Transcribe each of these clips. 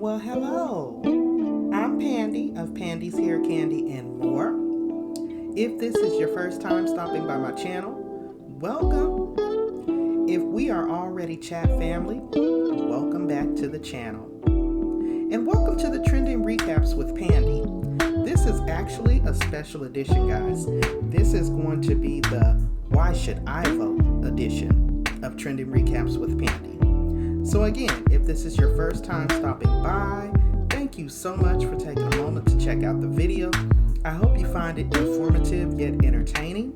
Well, hello. I'm Pandi of Pandi's Hair Candy and More. If this is your first time stopping by my channel, welcome. If we are already chat family, welcome back to the channel. And welcome to the Trending Recaps with Pandi. This is actually a special edition, guys. This is going to be the Why Should I Vote edition of Trending Recaps with Pandi. So again, if this is your first time stopping by, thank you so much for taking a moment to check out the video. I hope you find it informative yet entertaining.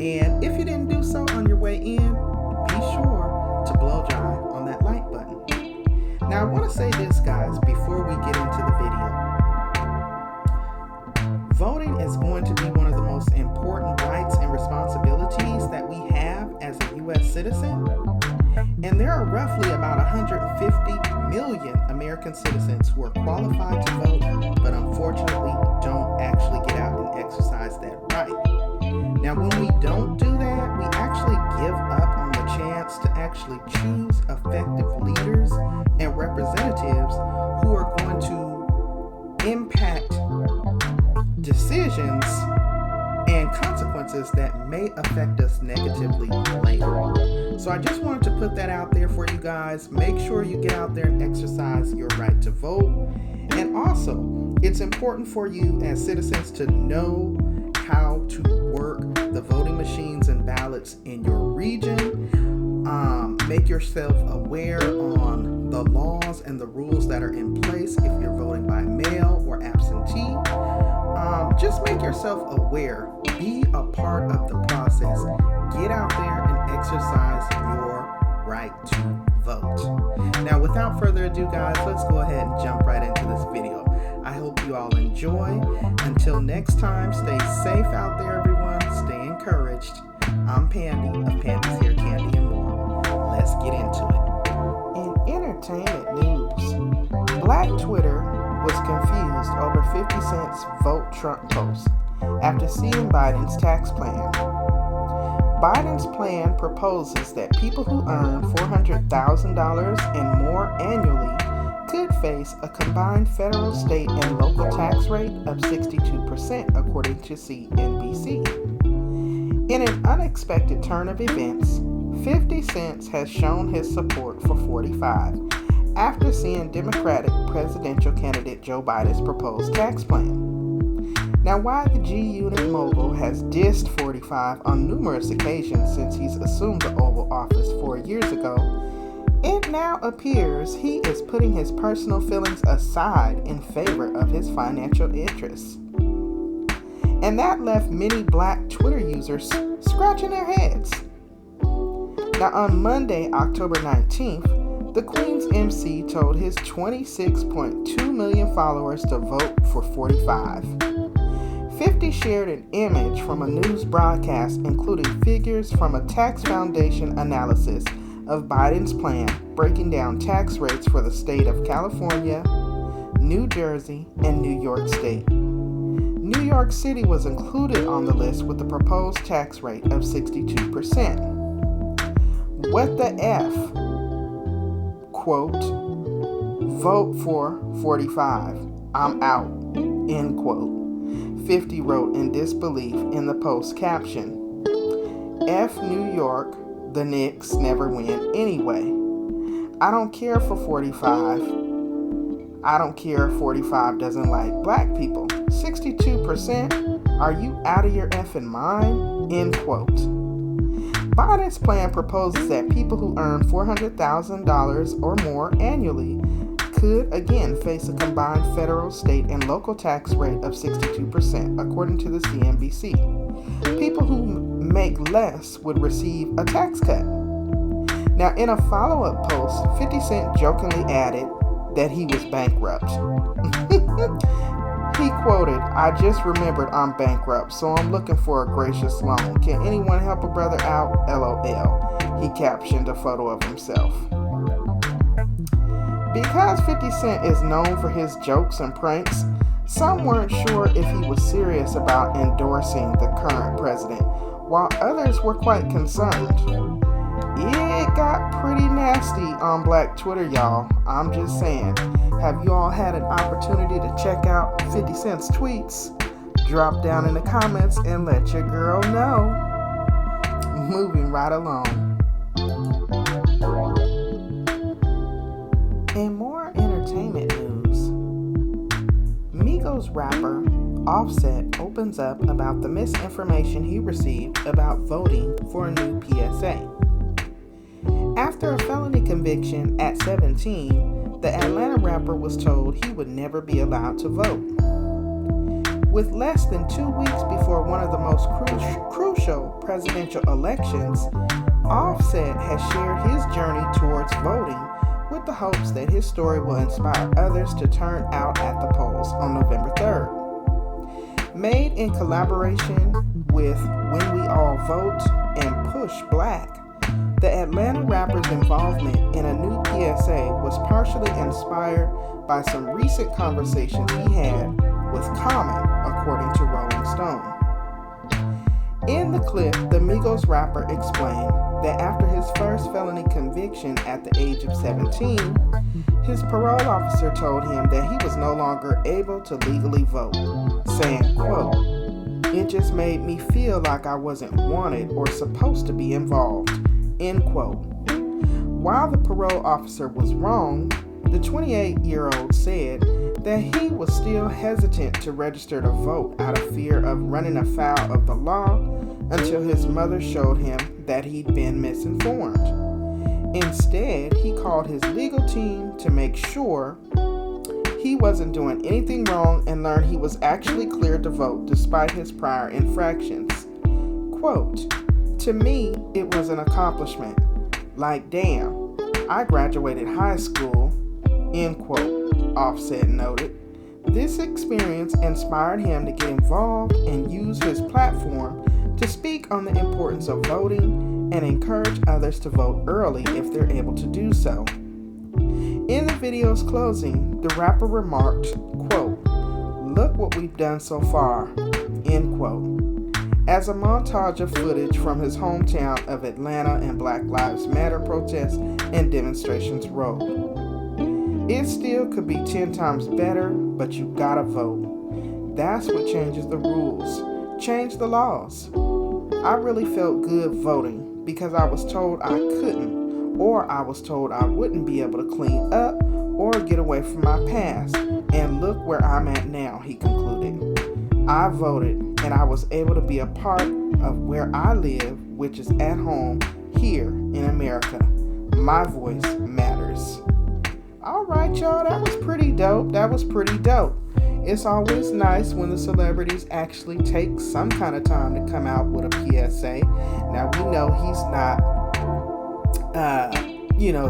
And if you didn't do so on your way in, be sure to blow dry on that like button. Now I want to say this, guys, before we get into the video. Voting is going to be one of the most important rights and responsibilities that we have as a U.S. citizen. And there are roughly about 150 million American citizens who are qualified to vote, but unfortunately don't actually get out and exercise that right. Now, when we don't do that, we actually give up on the chance to actually choose effective leaders and representatives who are going to impact decisions and consequences that may affect us negatively later. So I just wanted to put that out there for you guys. Make sure you get out there and exercise your right to vote. And also, it's important for you as citizens to know how to work the voting machines and ballots in your region. Make yourself aware on the laws and the rules that are in place if you're voting by mail or absentee. Just make yourself aware. Be a part of the process. Get out there and exercise your right to vote. Now, without further ado, guys, let's go ahead and jump right into this video. I hope you all enjoy. Until next time, stay safe out there, everyone. Stay encouraged. I'm Pandi of Pandi's Hair Candy and More. Let's get into it. In entertainment news, Black Twitter was confused over 50 Cent's Vote Trump post after seeing Biden's tax plan. Biden's plan proposes that people who earn $400,000 and more annually could face a combined federal, state, and local tax rate of 62%, according to CNBC. In an unexpected turn of events, 50 Cent has shown his support for 45 after seeing Democratic presidential candidate Joe Biden's proposed tax plan. Now, while the G-Unit mogul has dissed 45 on numerous occasions since he's assumed the Oval Office 4 years ago, it now appears he is putting his personal feelings aside in favor of his financial interests. And that left many Black Twitter users scratching their heads. Now, on Monday, October 19th, the Queen's MC told his 26.2 million followers to vote for 45. 50 shared an image from a news broadcast including figures from a tax foundation analysis of Biden's plan, breaking down tax rates for the state of California, New Jersey, and New York State. New York City was included on the list with the proposed tax rate of 62%. What the F? Quote, vote for 45. I'm out. End quote. 50 wrote in disbelief in the post caption. F New York, the Knicks never win anyway. I don't care for 45. I don't care if 45 doesn't like black people. 62%? Are you out of your effing mind? End quote. Biden's plan proposes that people who earn $400,000 or more annually could again face a combined federal, state, and local tax rate of 62%, according to the CNBC. People who make less would receive a tax cut. Now, in a follow-up post, 50 Cent jokingly added that he was bankrupt. He quoted, I just remembered I'm bankrupt, so I'm looking for a gracious loan. Can anyone help a brother out? LOL. He captioned a photo of himself. Because 50 Cent is known for his jokes and pranks, some weren't sure if he was serious about endorsing the current president, while others were quite concerned. It got pretty nasty on Black Twitter, y'all. I'm just saying. Have you all had an opportunity to check out 50 Cent's tweets? Drop down in the comments and let your girl know. Moving right along. In more entertainment news, Migos rapper Offset opens up about the misinformation he received about voting for a new PSA. After a felony conviction at 17, the Atlanta rapper was told he would never be allowed to vote. With less than 2 weeks before one of the most crucial presidential elections, Offset has shared his journey towards voting with the hopes that his story will inspire others to turn out at the polls on November 3rd. Made in collaboration with When We All Vote and Push Black, the Atlanta rapper's involvement in a new PSA was partially inspired by some recent conversations he had with Common, according to Rolling Stone. In the clip, the Migos rapper explained that after his first felony conviction at the age of 17, his parole officer told him that he was no longer able to legally vote, saying, quote, "It just made me feel like I wasn't wanted or supposed to be involved," end quote. While the parole officer was wrong, the 28-year-old said that he was still hesitant to register to vote out of fear of running afoul of the law until his mother showed him that he'd been misinformed. Instead, he called his legal team to make sure he wasn't doing anything wrong and learned he was actually cleared to vote despite his prior infractions. Quote, "To me, it was an accomplishment. Like, damn, I graduated high school," end quote, Offset noted. This experience inspired him to get involved and use his platform to speak on the importance of voting and encourage others to vote early if they're able to do so. In the video's closing, the rapper remarked, quote, "Look what we've done so far," end quote, as a montage of footage from his hometown of Atlanta and Black Lives Matter protests and demonstrations rolled. It still could be 10 times better, but you gotta vote. That's what changes the rules. Change the laws. I really felt good voting because I was told I couldn't, or I was told I wouldn't be able to clean up or get away from my past. And look where I'm at now, he concluded. I voted and I was able to be a part of where I live, which is at home here in America. My voice matters. All right, y'all, that was pretty dope. It's always nice when the celebrities actually take some kind of time to come out with a PSA. Now, we know he's not,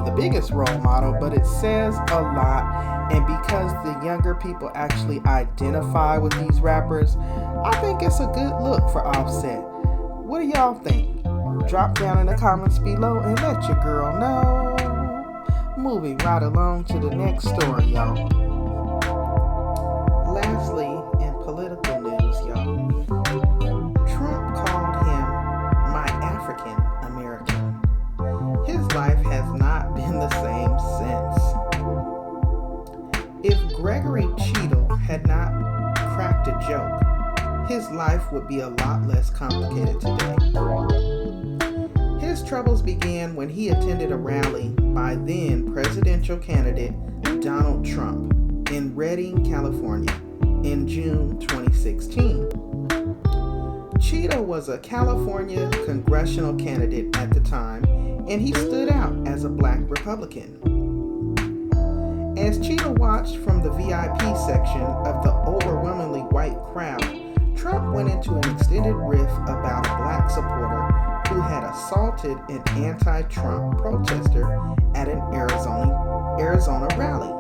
the biggest role model, but it says a lot. And because the younger people actually identify with these rappers, I think it's a good look for Offset. What do y'all think? Drop down in the comments below and let your girl know. Moving right along to the next story, y'all. Lastly, in political news, y'all, Trump called him my African American. His life has not been the same since. If Gregory Cheadle had not cracked a joke, his life would be a lot less complicated today. His troubles began when he attended a rally by then presidential candidate Donald Trump in Redding, California, in June 2016. Cheadle was a California congressional candidate at the time, and he stood out as a black Republican. As Cheadle watched from the VIP section of the overwhelmingly white crowd, Trump went into an extended riff about a black supporter who had assaulted an anti-Trump protester at an Arizona rally.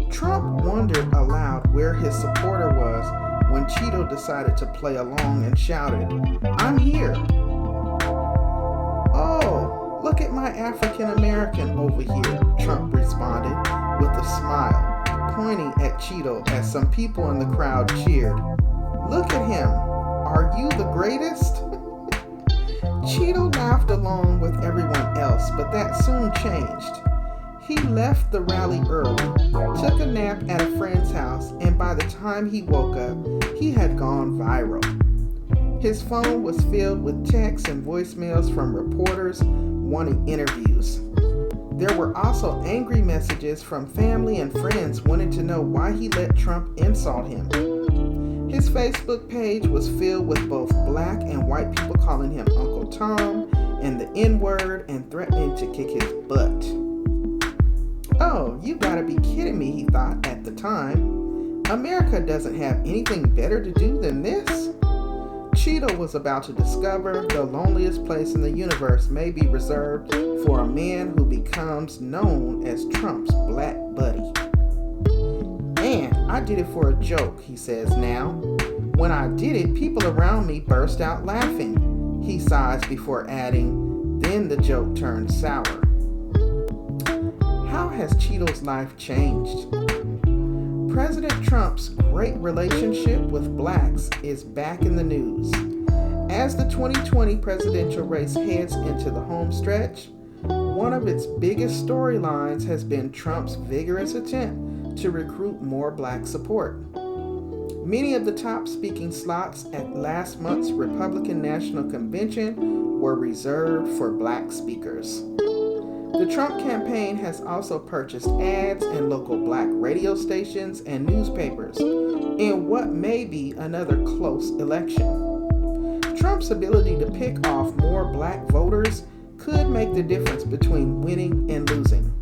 Trump wondered aloud where his supporter was when Cheadle decided to play along and shouted, "I'm here." "Oh, look at my African American over here," Trump responded with a smile, pointing at Cheadle as some people in the crowd cheered. "Look at him. Are you the greatest?" Cheeto laughed along with everyone else, but that soon changed. He left the rally early, took a nap at a friend's house, and by the time he woke up, he had gone viral. His phone was filled with texts and voicemails from reporters wanting interviews. There were also angry messages from family and friends wanting to know why he let Trump insult him. His Facebook page was filled with both black and white people calling him Uncle Tom and the N-word and threatening to kick his butt. Oh, you gotta be kidding me, he thought at the time. America doesn't have anything better to do than this? Cheeto was about to discover the loneliest place in the universe may be reserved for a man who becomes known as Trump's black buddy. Man, I did it for a joke, he says now. When I did it, people around me burst out laughing. He sighs before adding, then the joke turned sour. How has Cheeto's life changed? President Trump's great relationship with blacks is back in the news. As the 2020 presidential race heads into the home stretch, one of its biggest storylines has been Trump's vigorous attempt to recruit more black support. Many of the top speaking slots at last month's Republican National Convention were reserved for black speakers. The Trump campaign has also purchased ads in local black radio stations and newspapers in what may be another close election. Trump's ability to pick off more black voters could make the difference between winning and losing.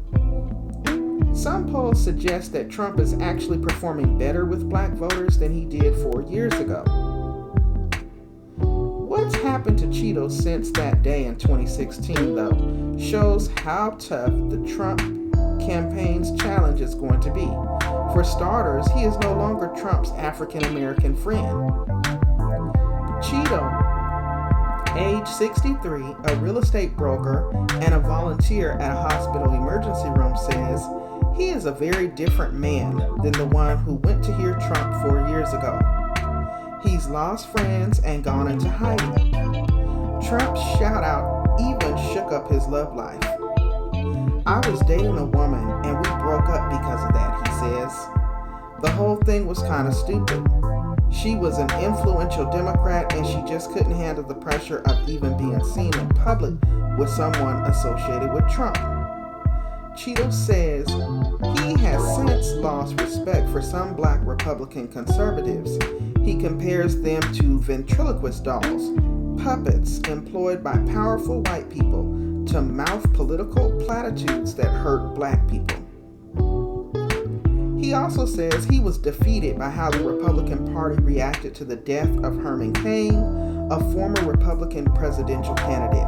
Some polls suggest that Trump is actually performing better with black voters than he did 4 years ago. What's happened to Cheeto since that day in 2016, though, shows how tough the Trump campaign's challenge is going to be. For starters, he is no longer Trump's African-American friend. Cheeto, age 63, a real estate broker and a volunteer at a hospital emergency room, says he is a very different man than the one who went to hear Trump 4 years ago. He's lost friends and gone into hiding. Trump's shout-out even shook up his love life. I was dating a woman and we broke up because of that, he says. The whole thing was kind of stupid. She was an influential Democrat and she just couldn't handle the pressure of even being seen in public with someone associated with Trump. Cheeto says he has since lost respect for some black Republican conservatives. He compares them to ventriloquist dolls, puppets employed by powerful white people to mouth political platitudes that hurt black people. He also says he was defeated by how the Republican Party reacted to the death of Herman Cain, a former Republican presidential candidate.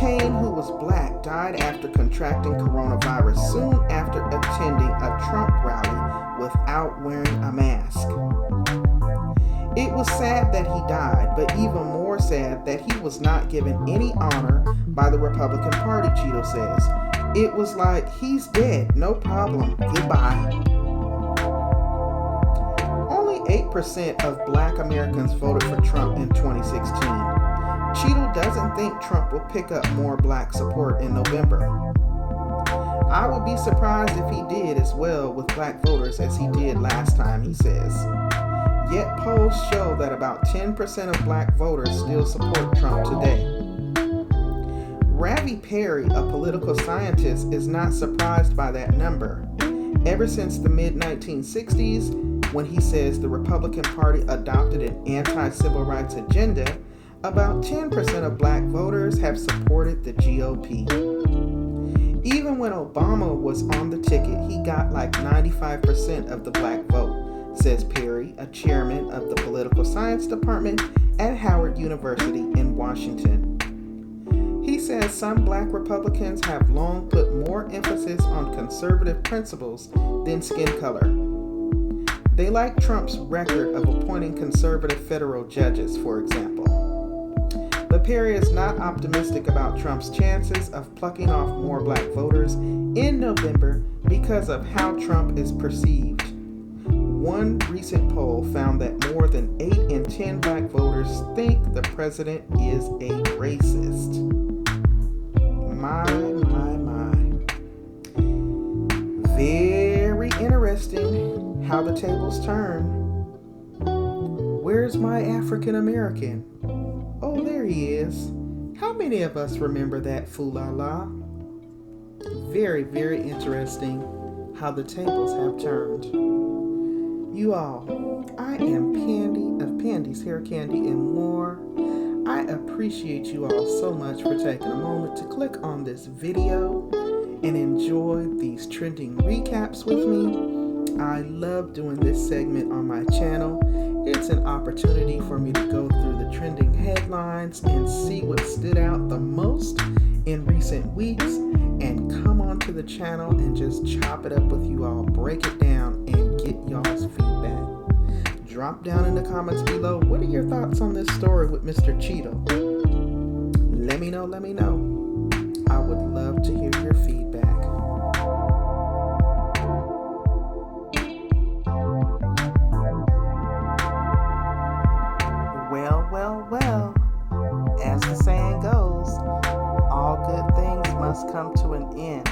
Cain, who was black, died after contracting coronavirus soon after attending a Trump rally without wearing a mask. It was sad that he died, but even more sad that he was not given any honor by the Republican Party, Cheeto says. It was like, he's dead, no problem, goodbye. Only 8% of black Americans voted for Trump in 2016. Cheeto doesn't think Trump will pick up more black support in November. I would be surprised if he did as well with black voters as he did last time, he says. Yet polls show that about 10% of black voters still support Trump today. Ravi Perry, a political scientist, is not surprised by that number. Ever since the mid-1960s, when he says the Republican Party adopted an anti-civil rights agenda, about 10% of black voters have supported the GOP. Even when Obama was on the ticket, he got like 95% of the black vote, says Perry, a chairman of the political science department at Howard University in Washington. He says some black Republicans have long put more emphasis on conservative principles than skin color. They like Trump's record of appointing conservative federal judges, for example. But Perry is not optimistic about Trump's chances of plucking off more black voters in November because of how Trump is perceived. One recent poll found that more than 8 in 10 black voters think the president is a racist. My. Very interesting how the tables turn. Where's my African American? Oh, there he is. How many of us remember that fool-la-la? Very, very interesting how the tables have turned. You all, I am Pandi of Pandi's Hair Candy and More. I appreciate you all so much for taking a moment to click on this video and enjoy these trending recaps with me. I love doing this segment on my channel. It's an opportunity for me to go through the trending headlines and see what stood out the most in recent weeks and come onto the channel and just chop it up with you all, break it down, and get y'all's feedback. Drop down in the comments below, what are your thoughts on this story with Mr. Cheeto? Let me know. I would love to hear your feedback. Well, as the saying goes, all good things must come to an end.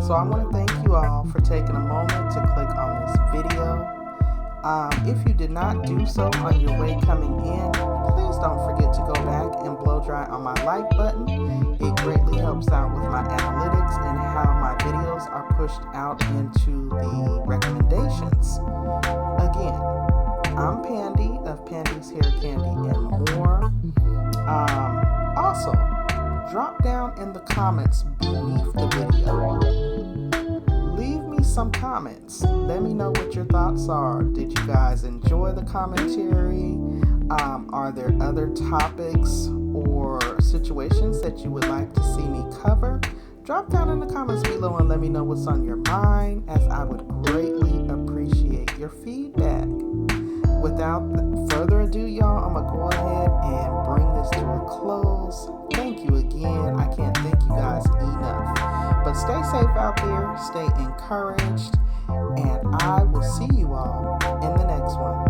So I want to thank you all for taking a moment to click on this video. If you did not do so on your way coming in, please don't forget to go back and blow dry on my like button. It greatly helps out with my analytics and how my videos are pushed out into the recommendations. Again, I'm Pandi of Pandi's Hair Candy and More. Also, drop down in the comments beneath the video. Leave me some comments. Let me know what your thoughts are. Did you guys enjoy the commentary? Are there other topics or situations that you would like to see me cover? Drop down in the comments below and let me know what's on your mind, as I would greatly appreciate your feedback. Without further ado, y'all, I'm going to go ahead and bring this to a close. Thank you again. I can't thank you guys enough. But stay safe out there, stay encouraged, and I will see you all in the next one.